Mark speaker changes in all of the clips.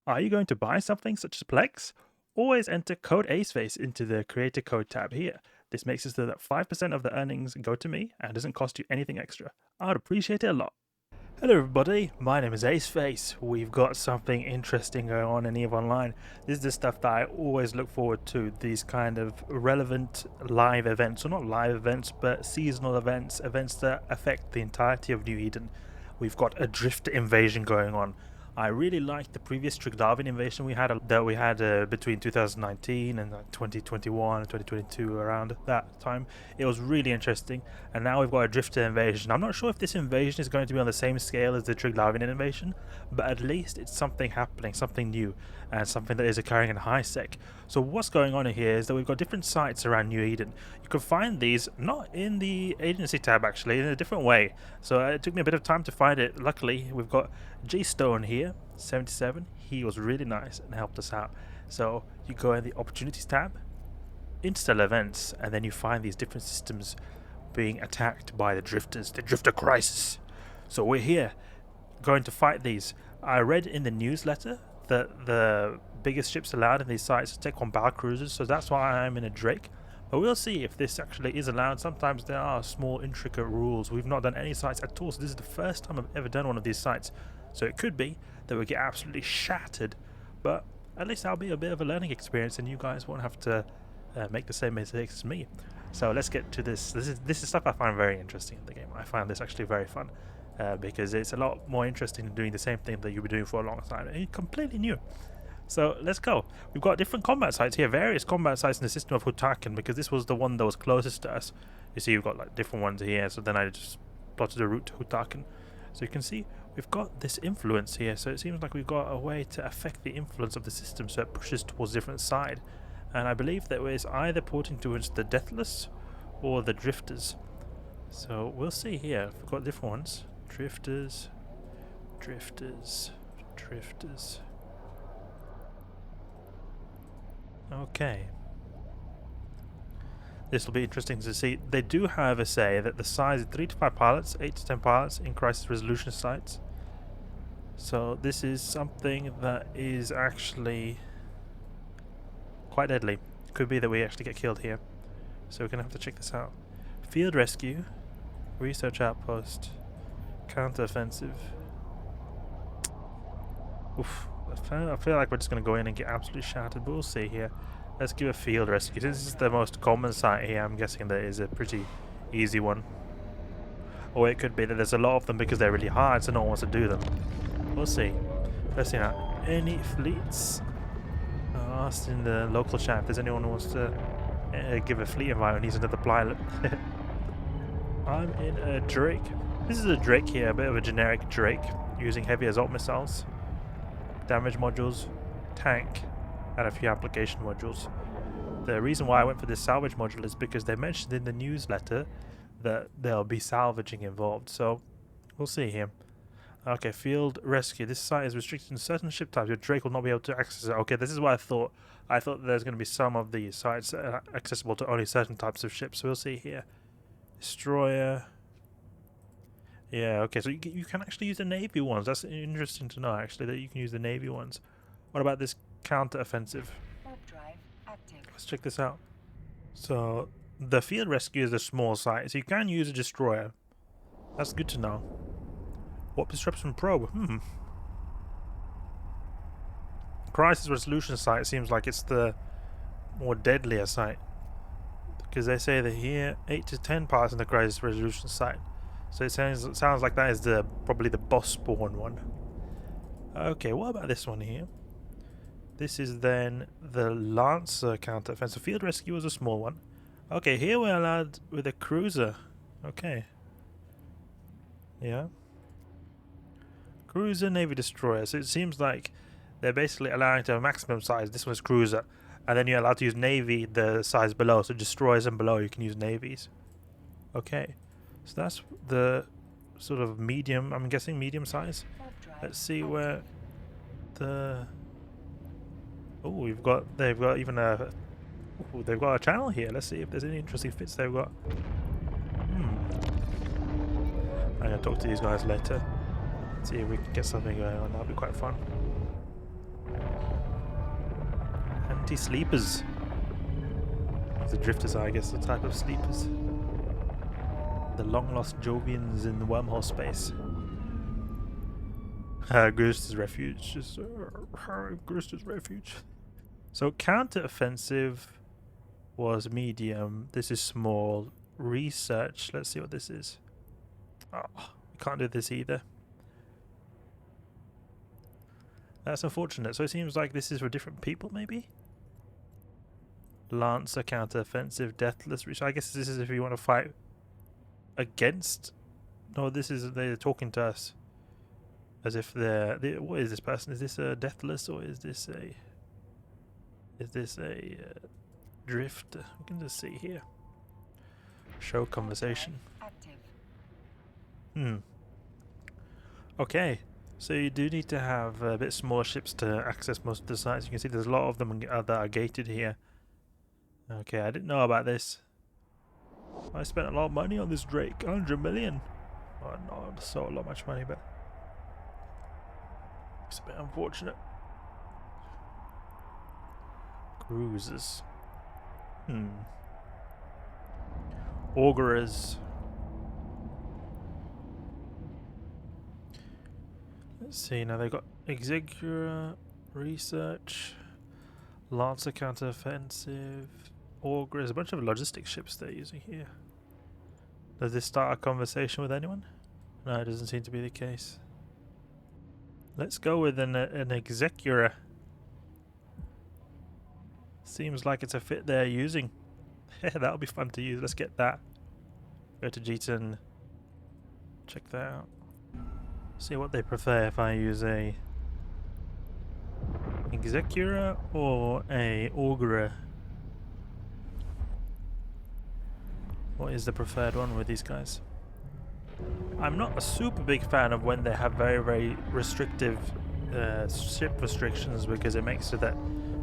Speaker 1: Are you going to buy something such as Plex? Always enter code Aceface into the Creator Code tab here. This makes it so that 5% of the earnings go to me and doesn't cost you anything extra. I would appreciate it a lot. Hello everybody, my name is Aceface. We've got something interesting going on in EVE Online. This is the stuff that I always look forward to, these kind of relevant live events, or not live events, but seasonal events, events that affect the entirety of New Eden. We've got a drift invasion going on. I really liked the previous Triglavian invasion we had between 2019 and 2021 and 2022, around that time. It was really interesting, and now we've got a drifter invasion. I'm not sure if this invasion is going to be on the same scale as the Triglavian invasion, but at least it's something happening, something new, and something that is occurring in high sec. So what's going on here is that we've got different sites around New Eden. You can find these not in the agency tab, actually, in a different way. So it took me a bit of time to find it. Luckily, we've got G-Stone here, 77. He was really nice and helped us out. So you go in the opportunities tab, interstellar events, and then you find these different systems being attacked by the drifters, the drifter crisis. So we're here going to fight these. I read in the newsletter that the biggest ships allowed in these sites are take on battle cruisers, so that's why I'm in a Drake. But we'll see if this actually is allowed. Sometimes there are small intricate rules. We've not done any sites at all, so this is the first time I've ever done one of these sites. So it could be that we get absolutely shattered, but at least that'll be a bit of a learning experience and you guys won't have to make the same mistakes as me. So let's get to this. This is stuff I find very interesting in the game. I find this actually very fun because it's a lot more interesting than doing the same thing that you've been doing for a long time. It's completely new. So let's go. We've got different combat sites here, various combat sites in the system of Hutaken, because this was the one that was closest to us. You see, you've got like different ones here, so then I just plotted a route to Hutaken. So you can see we've got this influence here, so it seems like we've got a way to affect the influence of the system, so it pushes towards a different side. And I believe that it's either porting towards the Deathless or the Drifters. So we'll see here. We've got different ones. Drifters, Drifters, Drifters. Okay. This will be interesting to see. They do, however, say that the size is 3 to 5 pilots, 8 to 10 pilots in crisis resolution sites. So this is something that is actually quite deadly. Could be that we actually get killed here. So we're going to have to check this out. Field rescue, research outpost, counter-offensive. Oof. I feel like we're just going to go in and get absolutely shattered, but we'll see here. Let's give a field rescue. This is the most common site here. I'm guessing that is a pretty easy one. Or it could be that there's a lot of them because they're really hard, so no one wants to do them. We'll see. Let's see now. Any fleets? I asked in the local chat if there's anyone who wants to give a fleet invite and needs another pilot. I'm in a Drake. This is a Drake here, a bit of a generic Drake, using heavy assault missiles, damage modules, tank, and a few application modules. The reason why I went for this salvage module is because they mentioned in the newsletter that there'll be salvaging involved, so we'll see here. Okay, field rescue. This site is restricted to certain ship types. Your Drake will not be able to access it. Okay, this is what I thought. I thought there's going to be some of these sites that are accessible to only certain types of ships. So we'll see here. Destroyer. Yeah, okay, so you can actually use the Navy ones. That's interesting to know, actually, that you can use the Navy ones. What about this counter-offensive? Let's check this out. So, the field rescue is a small site, so you can use a destroyer. That's good to know. Warp disruption probe. Crisis resolution site seems like it's the more deadlier site, because they say that here 8 to 10 parts in the crisis resolution site. So it sounds like that is probably the boss spawn one. Okay, what about this one here? This is then the Lancer counter-offensive. Field rescue was a small one. Okay, here we're allowed with a cruiser. Okay. Yeah. Cruiser, Navy destroyer. So it seems like they're basically allowing to have a maximum size. This one's cruiser. And then you're allowed to use Navy, the size below. So destroyers and below you can use navies. Okay. So that's the sort of medium, I'm guessing medium size. Let's see where the... Oh, they've got even a... Ooh, they've got a channel here. Let's see if there's any interesting fits they've got. I'm going to talk to these guys later. See if we can get something going on. That'll be quite fun. Anti-sleepers. The drifters are, I guess, the type of sleepers. The long-lost Jovians in the wormhole space. Grister's refuge. Grister's refuge. So counter-offensive was medium. This is small. Research. Let's see what this is. Oh, we can't do this either. That's unfortunate. So it seems like this is for different people, maybe? Lancer, counter-offensive, deathless. Which I guess this is if you want to fight against. No, this is they're talking to us as if they're. What is this person? Is this a deathless or is this a? Is this a drifter? We can just see here. Show conversation. Okay. So you do need to have a bit smaller ships to access most of the sites. You can see there's a lot of them that are gated here. Okay, I didn't know about this. I spent a lot of money on this Drake. 100 million. Oh no, so a lot much money, but it's a bit unfortunate. Cruisers. Augurers. Let's see, now they've got Executor, Research, Lancer counter-offensive, Augur. There's a bunch of logistics ships they're using here. Does this start a conversation with anyone? No, it doesn't seem to be the case. Let's go with an Executor. Seems like it's a fit they're using. That'll be fun to use. Let's get that. Go to Jeton. Check that out. See what they prefer if I use a Executor or a Augurer. What is the preferred one with these guys? I'm not a super big fan of when they have very, very restrictive ship restrictions, because it makes it that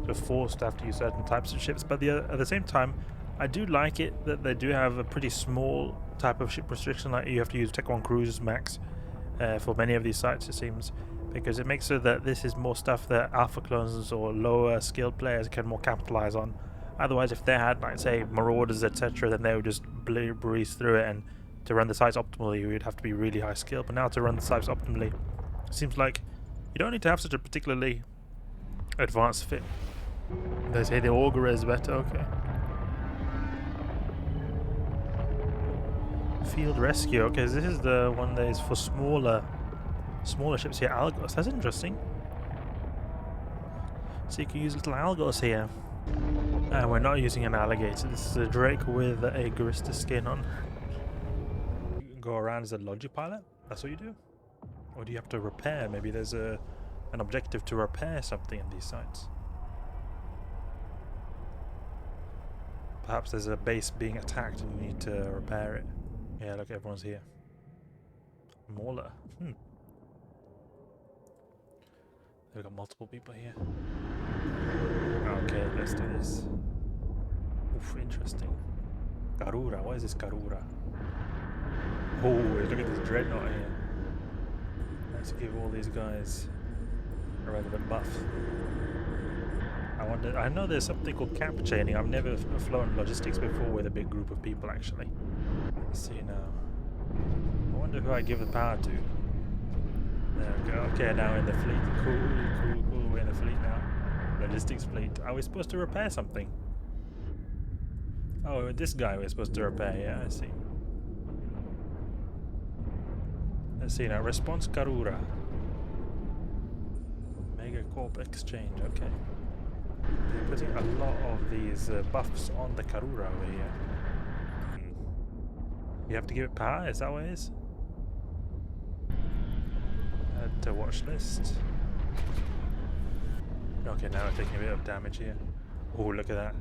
Speaker 1: you're forced to have to use certain types of ships. But at the same time, I do like it that they do have a pretty small type of ship restriction, like you have to use Tech 1 Cruise Max for many of these sites, it seems, because it makes it that this is more stuff that alpha clones or lower skilled players can more capitalize on. Otherwise, if they had, like, say, Marauders, etc., then they would just breeze through it, and to run the sites optimally, you would have to be really high skilled. But now to run the sites optimally, it seems like you don't need to have such a particularly advanced fit. They say the Augur is better, okay. Field Rescue, okay, this is the one that is for smaller ships here. Algos, that's interesting. So you can use little Algos here. And we're not using an alligator, this is a Drake with a Garista skin on. You can go around as a Logi pilot, that's what you do? Or do you have to repair? Maybe there's an objective to repair something in these sites. Perhaps there's a base being attacked and you need to repair it. Yeah, look, everyone's here. Mauler. They've got multiple people here. Okay, let's do this. Oof, interesting. Karura, what is this Karura? Oh, look at this dreadnought here. Let's give all these guys a relevant buff. I know there's something called camp chaining. I've never flown logistics before with a big group of people, actually. Let's see now. I wonder who I give the power to. There we go. Okay, now in the fleet. Cool. We're in the fleet now. Logistics fleet. Are we supposed to repair something? Oh, this guy we're supposed to repair. Yeah, I see. Let's see now. Response Karura. Mega Corp Exchange. Okay. They're putting a lot of these buffs on the Karura over here. You have to give it power? Is that what it is? Add to watch list. Okay, now we're taking a bit of damage here. Oh, look at that.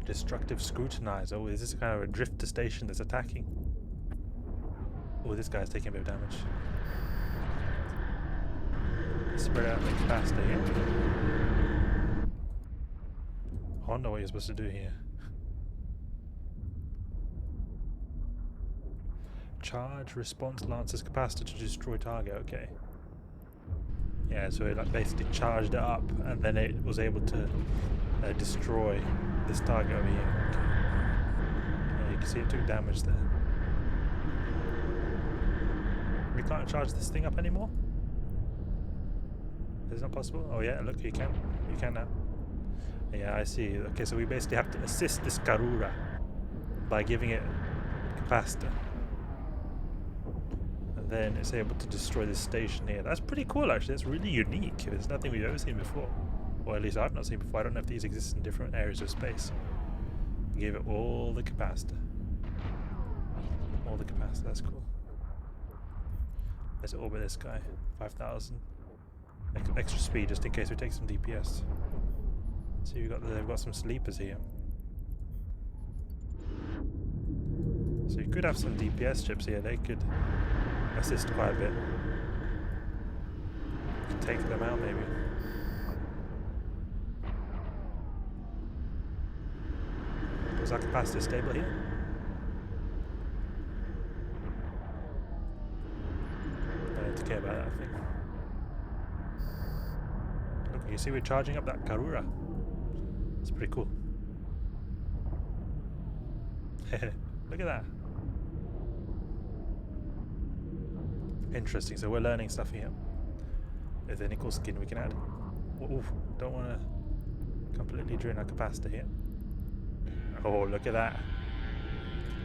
Speaker 1: Destructive Scrutinize. Oh, is this kind of a drifter station that's attacking? Oh, this guy's taking a bit of damage. Spread out things faster here. I wonder what you're supposed to do here. Charge response Lancer's capacity to destroy target. Okay. Yeah, so it like basically charged it up, and then it was able to destroy this target over here. Okay. Yeah, you can see it took damage there. We can't charge this thing up anymore? Is it not possible? Oh yeah, look, you can. You can now. Yeah, I see. Okay, so we basically have to assist this Karura by giving it capacitor. And then it's able to destroy this station here. That's pretty cool, actually. That's really unique. It's nothing we've ever seen before. Or at least I've not seen before. I don't know if these exist in different areas of space. Give it all the capacitor. All the capacitor, that's cool. Let's orbit this guy. 5,000. Extra speed just in case we take some DPS. So they've got some sleepers here. So you could have some DPS ships here. They could assist quite a bit. You could take them out maybe. Was our capacitor stable here? I don't care about that, I think. Look, you see we're charging up that Karura. It's pretty cool. Look at that. Interesting, so we're learning stuff here. Is there any cool skin we can add? Ooh, don't want to completely drain our capacitor here. Oh, look at that.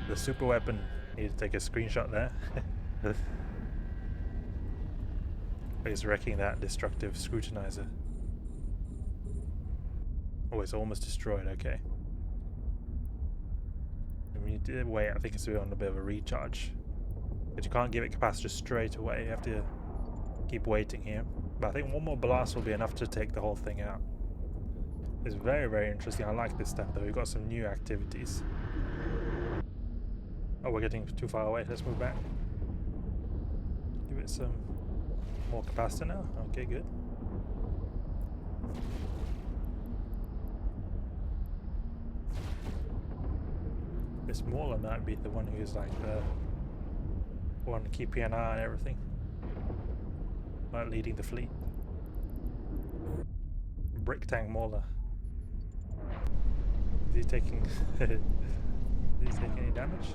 Speaker 1: The super weapon. Need to take a screenshot there. It's wrecking that destructive scrutinizer. Oh, it's almost destroyed, okay. And we need to wait, I think it's on a bit of a recharge. But you can't give it capacitor straight away, you have to keep waiting here. But I think one more blast will be enough to take the whole thing out. It's very, very interesting. I like this stuff though. We've got some new activities. Oh, we're getting too far away. Let's move back. Give it some more capacitor now. Okay, good. This smaller might be the one who's like the one keeping an eye on everything. Like leading the fleet. Brick tank Mauler. Is he taking is he taking any damage?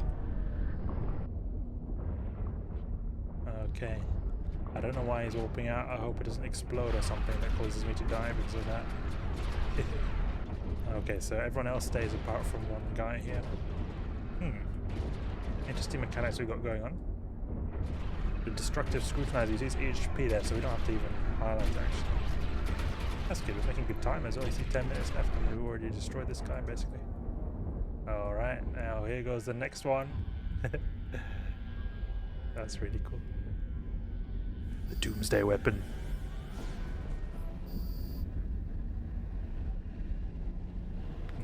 Speaker 1: Okay. I don't know why he's warping out. I hope it doesn't explode or something that causes me to die because of that. Okay, so everyone else stays apart from one guy here. Interesting mechanics we've got going on. The destructive scrutinizer uses HP there, so we don't have to even highlight it actually. That's good, we're making good time as well. You see 10 minutes left and we've already destroyed this guy basically. Alright, now here goes the next one. That's really cool. The Doomsday Weapon.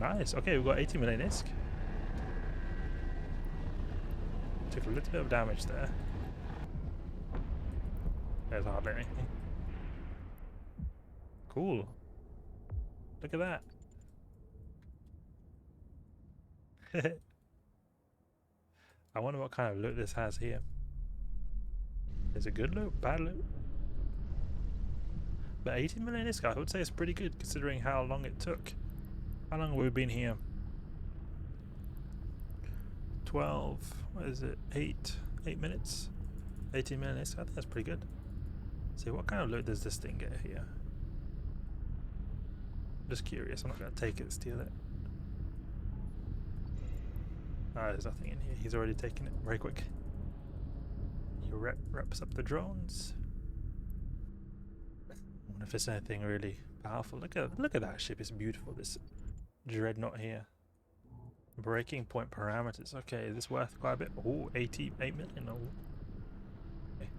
Speaker 1: Nice, okay, we've got 80 million ISK. Took a little bit of damage there. There's hardly anything. Cool. Look at that. I wonder what kind of loot this has here. Is it good loot? Bad loot? But 80 million ISK, I would say it's pretty good considering how long it took. How long have we been here? 12, what is it? 8 minutes? 18 minutes, I think that's pretty good. See, what kind of loot does this thing get here? Just curious, I'm not going to take it, steal it. Ah, there's nothing in here, he's already taken it very quick. He wraps up the drones. I wonder if there's anything really powerful. Look at that ship, it's beautiful, this dreadnought here. Breaking point parameters. Okay, is this worth quite a bit? Oh, 88 million. Oh. Okay.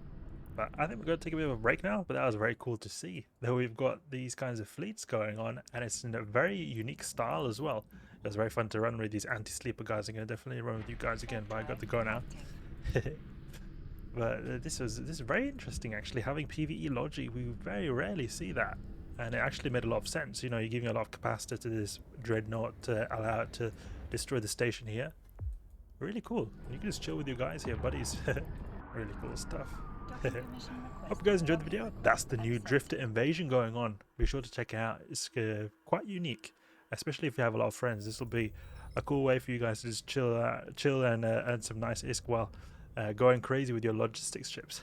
Speaker 1: But I think we're going to take a bit of a break now, but that was very cool to see. Though we've got these kinds of fleets going on, and it's in a very unique style as well. It was very fun to run with these anti-sleeper guys. I'm going to definitely run with you guys again, but I got to go now. But this is very interesting actually. Having PvE Logi, we very rarely see that. And it actually made a lot of sense. You know, you're giving a lot of capacitor to this dreadnought to allow it to destroy the station here. Really cool. You can just chill with your guys here, buddies. Really cool stuff. Hope you guys enjoyed the video. That's the new Drifter invasion going on. Be sure to check it out. It's quite unique, especially if you have a lot of friends. This will be a cool way for you guys to just chill and earn some nice ISK while going crazy with your logistics ships.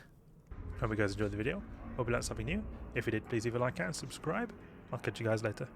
Speaker 1: Hope you guys enjoyed the video. Hope you learned something new. If you did, please leave a like and subscribe. I'll catch you guys later.